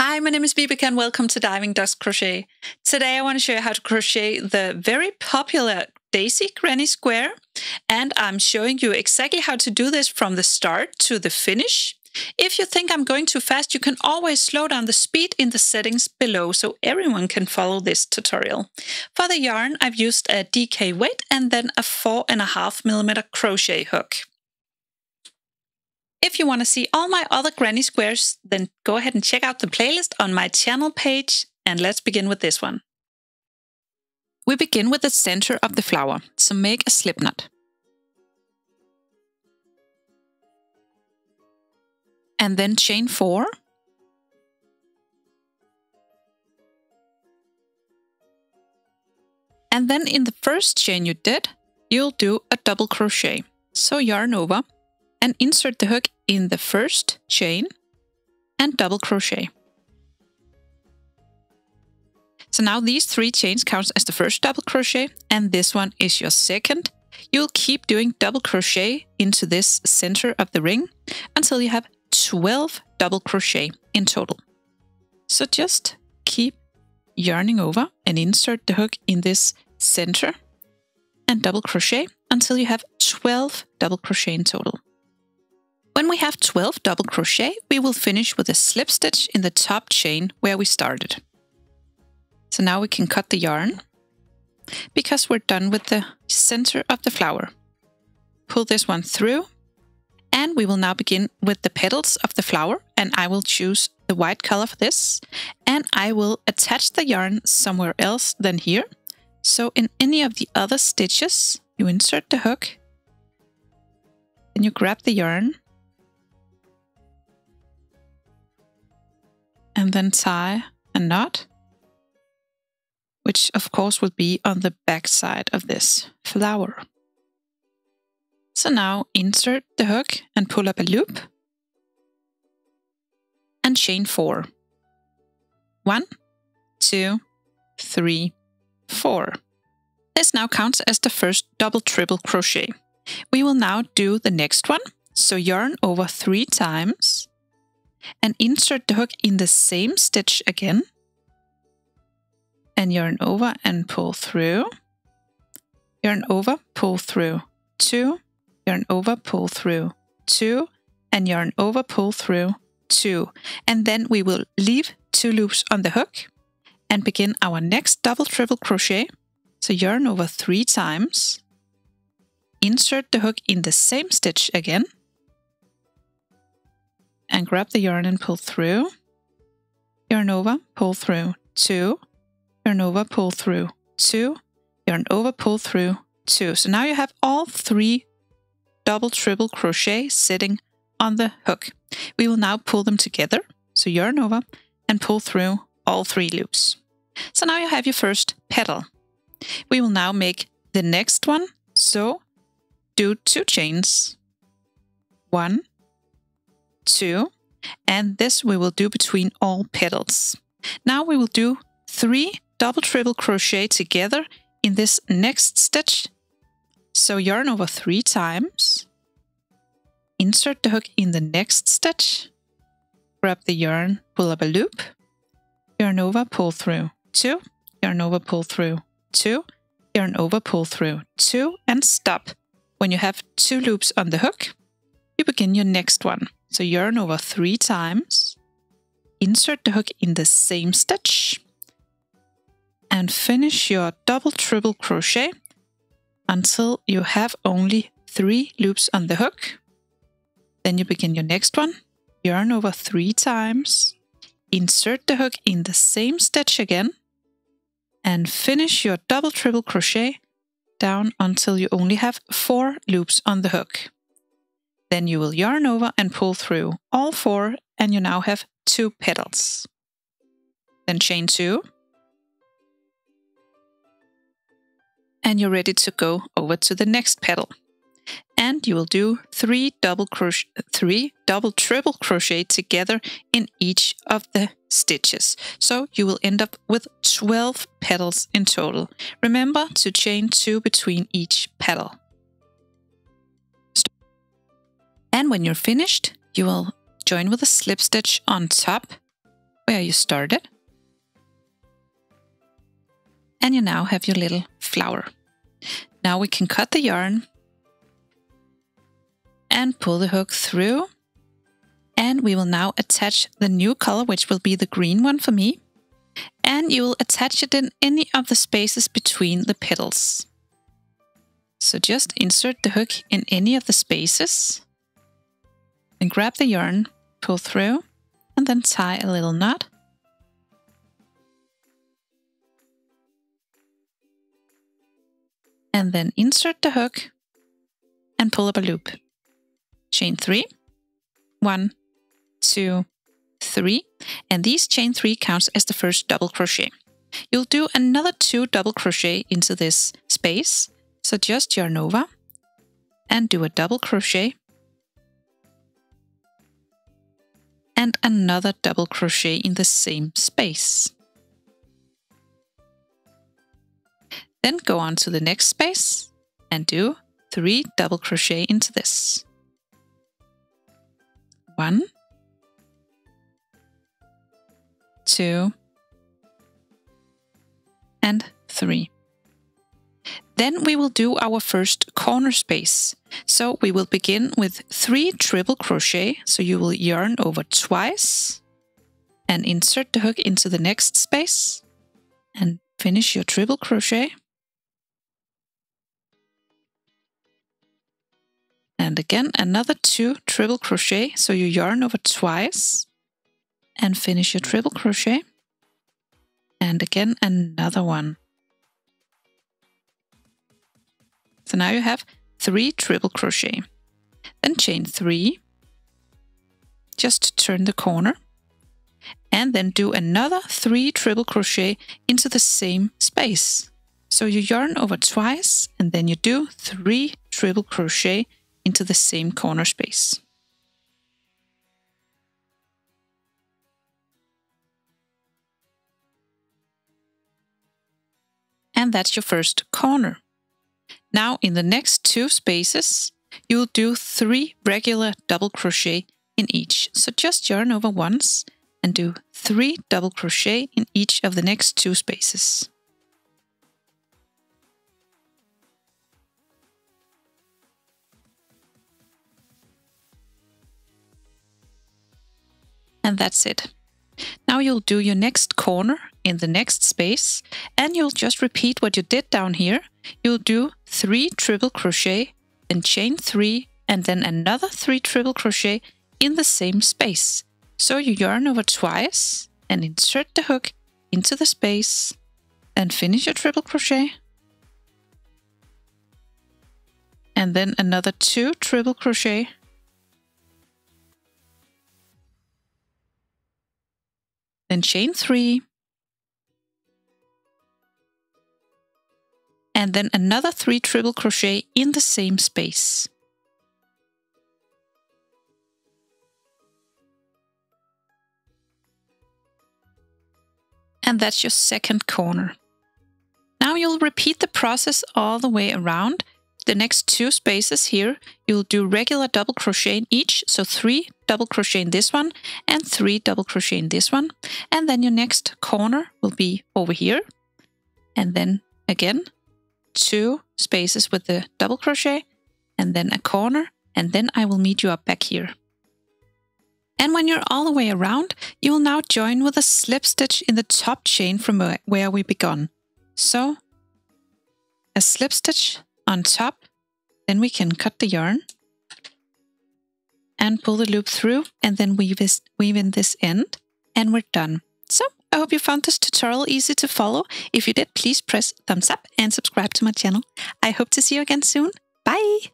Hi, my name is Vibeke and welcome to Diving Ducks Crochet. Today I want to show you how to crochet the very popular Daisy Granny Square, and I'm showing you exactly how to do this from the start to the finish. If you think I'm going too fast, you can always slow down the speed in the settings below so everyone can follow this tutorial. For the yarn, I've used a DK weight and then a 4.5mm crochet hook. If you want to see all my other granny squares, then go ahead and check out the playlist on my channel page, and let's begin with this one. We begin with the center of the flower, so make a slip knot. And then chain 4. And then in the first chain you did, you'll do a double crochet. So yarn over and insert the hook in the first chain and double crochet. So now these 3 chains count as the first double crochet and this one is your second. You'll keep doing double crochet into this center of the ring until you have 12 double crochet in total. So just keep yarning over and insert the hook in this center and double crochet until you have 12 double crochet in total. When we have 12 double crochet, we will finish with a slip stitch in the top chain where we started. So now we can cut the yarn because we're done with the center of the flower. Pull this one through and we will now begin with the petals of the flower, and I will choose the white color for this and I will attach the yarn somewhere else than here. So in any of the other stitches, you insert the hook and you grab the yarn and then tie a knot, which of course will be on the back side of this flower. So now insert the hook and pull up a loop and chain 4. 1, 2, 3, 4. This now counts as the first double triple crochet. We will now do the next one. So yarn over 3 times and insert the hook in the same stitch again. And yarn over and pull through. Yarn over, pull through. 2. Yarn over, pull through. 2. And yarn over, pull through. 2. And then we will leave 2 loops on the hook and begin our next double triple crochet. So yarn over 3 times. Insert the hook in the same stitch again. And grab the yarn and pull through. Yarn over, pull through. 2. Yarn over, pull through. 2. Yarn over, pull through. 2. So now you have all 3 double triple crochet sitting on the hook. We will now pull them together. So yarn over and pull through all 3 loops. So now you have your first petal. We will now make the next one. So do 2 chains. 1, 2, and this we will do between all petals. Now we will do 3 double triple crochet together in this next stitch. So yarn over 3 times, insert the hook in the next stitch, grab the yarn, pull up a loop, yarn over, pull through. 2, yarn over, pull through. 2, yarn over, pull through. 2, and stop. When you have 2 loops on the hook, you begin your next one. So yarn over 3 times, insert the hook in the same stitch, and finish your double triple crochet until you have only 3 loops on the hook. Then you begin your next one, yarn over 3 times, insert the hook in the same stitch again, and finish your double triple crochet down until you only have 4 loops on the hook. Then you will yarn over and pull through all 4, and you now have 2 petals. Then chain 2. And you're ready to go over to the next petal. And you will do 3 double triple crochet together in each of the stitches. So you will end up with 12 petals in total. Remember to chain 2 between each petal. And when you're finished, you will join with a slip stitch on top where you started. And you now have your little flower. Now we can cut the yarn and pull the hook through. And we will now attach the new color, which will be the green one for me. And you will attach it in any of the spaces between the petals. So just insert the hook in any of the spaces. And grab the yarn, pull through, and then tie a little knot. And then insert the hook and pull up a loop. Chain 3, 1, 2, 3, and these chain 3 counts as the first double crochet. You'll do another 2 double crochet into this space, so just yarn over and do a double crochet and another double crochet in the same space. Then go on to the next space and do 3 double crochet into this. 1, 2, and 3. Then we will do our first corner space. So we will begin with 3 triple crochet. So you will yarn over twice and insert the hook into the next space and finish your triple crochet. And again, another 2 triple crochet. So you yarn over twice and finish your triple crochet. And again, another one. So now you have 3 triple crochet. Then chain 3. Just turn the corner. And then do another 3 triple crochet into the same space. So you yarn over twice and then you do 3 triple crochet into the same corner space. And that's your first corner. Now in the next 2 spaces, you'll do 3 regular double crochet in each. So just yarn over once and do 3 double crochet in each of the next 2 spaces. And that's it. Now you'll do your next corner in the next space and you'll just repeat what you did down here. You'll do 3 triple crochet, then chain 3 and then another 3 triple crochet in the same space. So you yarn over twice and insert the hook into the space and finish your triple crochet. And then another 2 triple crochet. Then chain 3. And then another 3 triple crochet in the same space. And that's your second corner. Now you'll repeat the process all the way around. The next 2 spaces here, you'll do regular double crochet in each. So 3 double crochet in this one and 3 double crochet in this one. And then your next corner will be over here. And then again, 2 spaces with the double crochet and then a corner. And then I will meet you up back here. And when you're all the way around, you will now join with a slip stitch in the top chain from where we began. So a slip stitch on top, then we can cut the yarn and pull the loop through and then weave in this end and we're done. So I hope you found this tutorial easy to follow. If you did, please press thumbs up and subscribe to my channel. I hope to see you again soon. Bye!